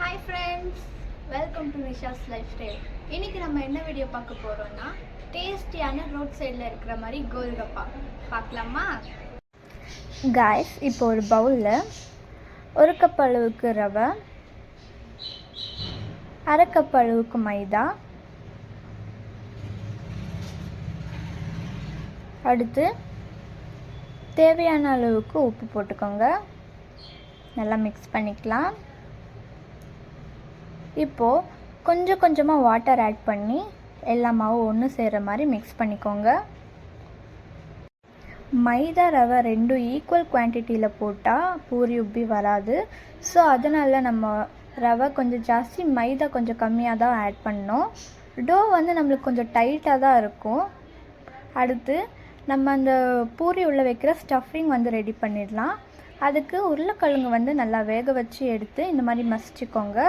Hi friends, welcome to Nisha's life style. இன்றைக்கி நம்ம என்ன வீடியோ பார்க்க போகிறோம்னா டேஸ்டியான ரோட் சைடில் இருக்கிற மாதிரி கோல்கப்பா பார்க்கலாமா? காய்ஸ், இப்போ ஒரு பவுலில் ஒரு கப் அளவுக்கு ரவை, அரை கப் அளவுக்கு மைதா, அடுத்து தேவையான அளவுக்கு உப்பு போட்டுக்கோங்க. நல்லா மிக்ஸ் பண்ணிக்கலாம். இப்போது கொஞ்சம் கொஞ்சமாக வாட்டர் ஆட் பண்ணி எல்லா மாவும் ஒன்று சேர்கிற மாதிரி மிக்ஸ் பண்ணிக்கோங்க. மைதா ரவை ரெண்டும் ஈக்குவல் குவான்டிட்டியில் போட்டால் பூரி உப்பி வராது. ஸோ அதனால் நம்ம ரவை கொஞ்சம் ஜாஸ்தி, மைதா கொஞ்சம் கம்மியாக தான் ஆட் பண்ணோம். டோ வந்து நம்மளுக்கு கொஞ்சம் டைட்டாக தான் இருக்கும். அடுத்து நம்ம அந்த பூரி உள்ளே வைக்கிற ஸ்டஃபிங் வந்து ரெடி பண்ணிடலாம். அதுக்கு உருளைக்கிழங்கு வந்து நல்லா வேக வச்சு எடுத்து இந்த மாதிரி மசிச்சுக்கோங்க.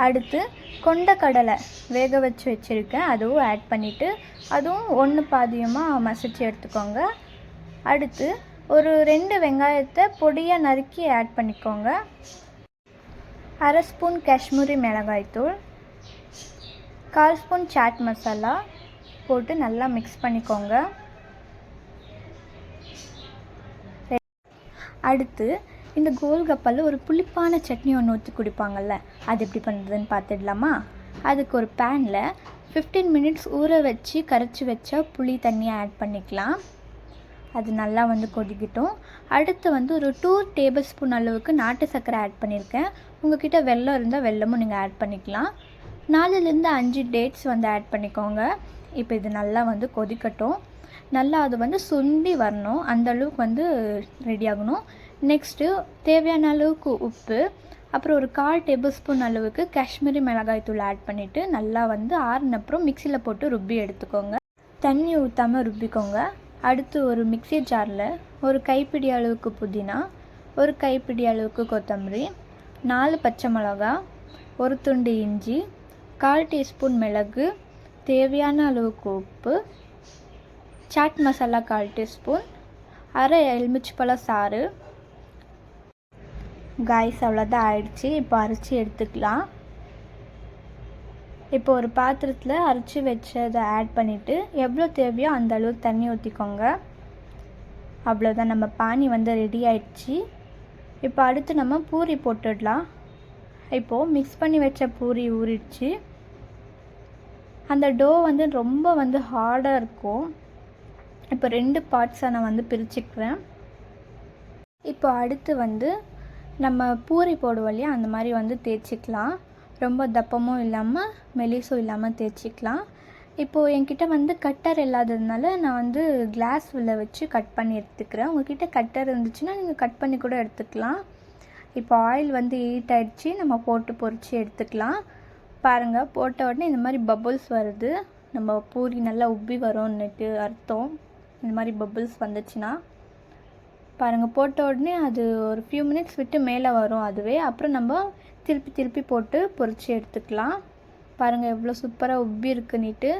அடுத்து கொண்டக்கடலை வேக வச்சு வச்சுருக்கேன், அதுவும் ஆட் பண்ணிவிட்டு அதுவும் ஒன்று பாதியமாக மசிச்சு எடுத்துக்கோங்க. அடுத்து ஒரு 2 வெங்காயத்தை பொடியாக நறுக்கி ஆட் பண்ணிக்கோங்க. அரை ஸ்பூன் காஷ்மீரி மிளகாய்த்தூள், 1/4 ஸ்பூன் சாட் மசாலா போட்டு நல்லா மிக்ஸ் பண்ணிக்கோங்க. அடுத்து இந்த கோல்கப்பாவில் ஒரு புளிப்பான சட்னி ஒன்று ஊற்றி குடிப்பாங்கள்ல, அது எப்படி பண்ணுறதுன்னு பார்த்துடலாமா? அதுக்கு ஒரு பேனில் 15 மினிட்ஸ் ஊற வச்சு கரைச்சி வச்சா புளி தண்ணியை ஆட் பண்ணிக்கலாம். அது நல்லா வந்து கொதிக்கட்டும். அடுத்து வந்து ஒரு 2 டேபிள் ஸ்பூன் அளவுக்கு நாட்டு சர்க்கரை ஆட் பண்ணியிருக்கேன். உங்கள்கிட்ட வெல்லம் இருந்தால் வெல்லமும் நீங்கள் ஆட் பண்ணிக்கலாம். 4லேருந்து 5 டேட்ஸ் வந்து ஆட் பண்ணிக்கோங்க. இப்போ இது நல்லா வந்து கொதிக்கட்டும். நல்லா அது வந்து சுண்டி வரணும், அந்த அளவுக்கு வந்து ரெடி ஆகணும். நெக்ஸ்ட்டு தேவையான அளவுக்கு உப்பு, அப்புறம் ஒரு 1/4 டேபிள் ஸ்பூன் அளவுக்கு காஷ்மீரி மிளகாய் தூள் ஆட் பண்ணிவிட்டு நல்லா வந்து ஆறுனப்புறம் மிக்சியில் போட்டு ருப்பி எடுத்துக்கோங்க. தண்ணி ஊற்றாமல் ருப்பிக்கோங்க. அடுத்து ஒரு மிக்ஸி ஜாரில் ஒரு கைப்பிடி அளவுக்கு புதினா, ஒரு கைப்பிடி அளவுக்கு கொத்தமல்லி, 4 பச்சை மிளகா, ஒரு துண்டு இஞ்சி, 1/4 டீஸ்பூன் மிளகு, தேவையான அளவுக்கு உப்பு, சாட் மசாலா 1/4 டீஸ்பூன், அரை எலுமிச்சைப்பழ சாறு. காய்ஸ், அவ்வளோதான் ஆயிடுச்சு. இப்போ அரைச்சி எடுத்துக்கலாம். இப்போ ஒரு பாத்திரத்தில் அரைச்சி வச்சதை ஆட் பண்ணிவிட்டு எவ்வளோ தேவையோ அந்த அளவுக்கு தண்ணி ஊற்றிக்கோங்க. அவ்வளோதான், நம்ம பானி வந்து ரெடி ஆயிடுச்சு. இப்போ அடுத்து நம்ம பூரி போட்டுடலாம். இப்போது மிக்ஸ் பண்ணி வச்ச பூரி ஊறிடுச்சு. அந்த டோ வந்து ரொம்ப வந்து ஹார்டாக இருக்கும். இப்போ 2 பார்ட்ஸாக நான் வந்து பிரிச்சுக்கிறேன். இப்போ அடுத்து வந்து நம்ம பூரி போடுவோம் இல்லையா, அந்த மாதிரி வந்து தேய்ச்சிக்கலாம். ரொம்ப தப்பமும் இல்லாமல் மெலிசும் இல்லாமல் தேய்ச்சிக்கலாம். இப்போது என்கிட்ட வந்து கட்டர் இல்லாததுனால நான் வந்து கிளாஸ் உள்ள வச்சு கட் பண்ணி எடுத்துக்கிறேன். உங்கள்கிட்ட கட்டர் இருந்துச்சுன்னா நீங்கள் கட் பண்ணி கூட எடுத்துக்கலாம். இப்போ ஆயில் வந்து ஹீட் ஆகிடுச்சு, நம்ம போட்டு பொரித்து எடுத்துக்கலாம். பாருங்கள், போட்ட உடனே இந்த மாதிரி பபுள்ஸ் வருது. நம்ம பூரி நல்லா உப்பி வரும்னுட்டு அர்த்தம். இந்த மாதிரி பபுள்ஸ் வந்துச்சுன்னா பாருங்கள், போட்ட உடனே அது ஒரு ஃபியூ மினிட்ஸ் விட்டு மேலே வரும் அதுவே. அப்புறம் நம்ம திருப்பி திருப்பி போட்டு பொரித்து எடுத்துக்கலாம். பாருங்கள் எவ்வளோ சூப்பராக உப்பி இருக்குன்னுட்டு.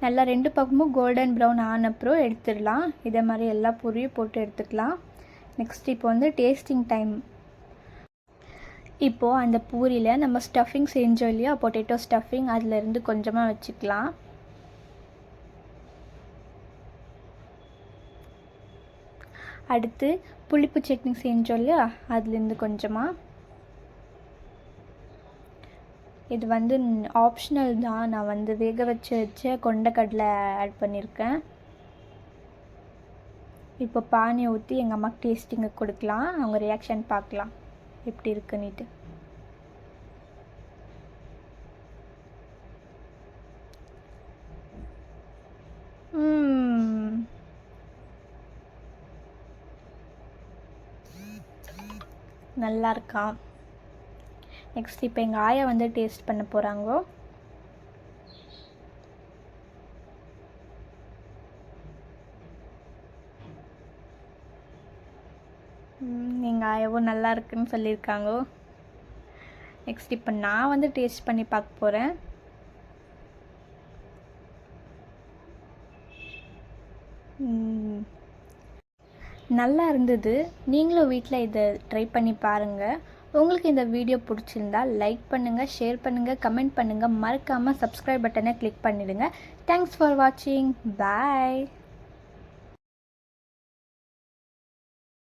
நல்லா 2 பக்கமும் கோல்டன் ப்ரௌன் ஆனப்புறம் எடுத்துடலாம். இதே மாதிரி எல்லா பூரியும் போட்டு எடுத்துக்கலாம். நெக்ஸ்ட் இப்போ வந்து டேஸ்டிங் டைம். இப்போது அந்த பூரியில் நம்ம ஸ்டஃபிங் செஞ்சோம் இல்லையா, பொட்டேட்டோ ஸ்டஃபிங், அதிலேருந்து கொஞ்சமாக வச்சுக்கலாம். அடுத்து புளிப்பு சட்னி செஞ்சோம் இல்லையா, அதுலேருந்து கொஞ்சமாக. இது வந்து ஆப்ஷனல் தான், நான் வந்து வேக வச்ச கொண்டக்கடலை ஆட் பண்ணியிருக்கேன். இப்போ பானி ஊற்றி எங்கள் அம்மாவுக்கு டேஸ்டிங்கு கொடுக்கலாம். அவங்க ரியாக்ஷன் பார்க்கலாம் எப்படி இருக்குன்னுட்டு. நல்லா இருக்கா? நெக்ஸ்ட் இப்போ எங்கள் ஆயா வந்து டேஸ்ட் பண்ண போகிறாங்க. எங்கள் ஆயாவும் நல்லா இருக்குன்னு சொல்லியிருக்காங்க. நெக்ஸ்ட் இப்போ நான் வந்து டேஸ்ட் பண்ணி பார்க்க போகிறேன். நல்லா இருந்தது. நீங்களும் வீட்டில் இதை ட்ரை பண்ணி பாருங்கள். உங்களுக்கு இந்த வீடியோ பிடிச்சிருந்தா லைக் பண்ணுங்கள், ஷேர் பண்ணுங்கள், கமெண்ட் பண்ணுங்கள். மறக்காமல் சப்ஸ்கிரைப் பட்டனை கிளிக் பண்ணிவிடுங்க. தேங்க்ஸ் ஃபார் வாட்சிங். பாய்.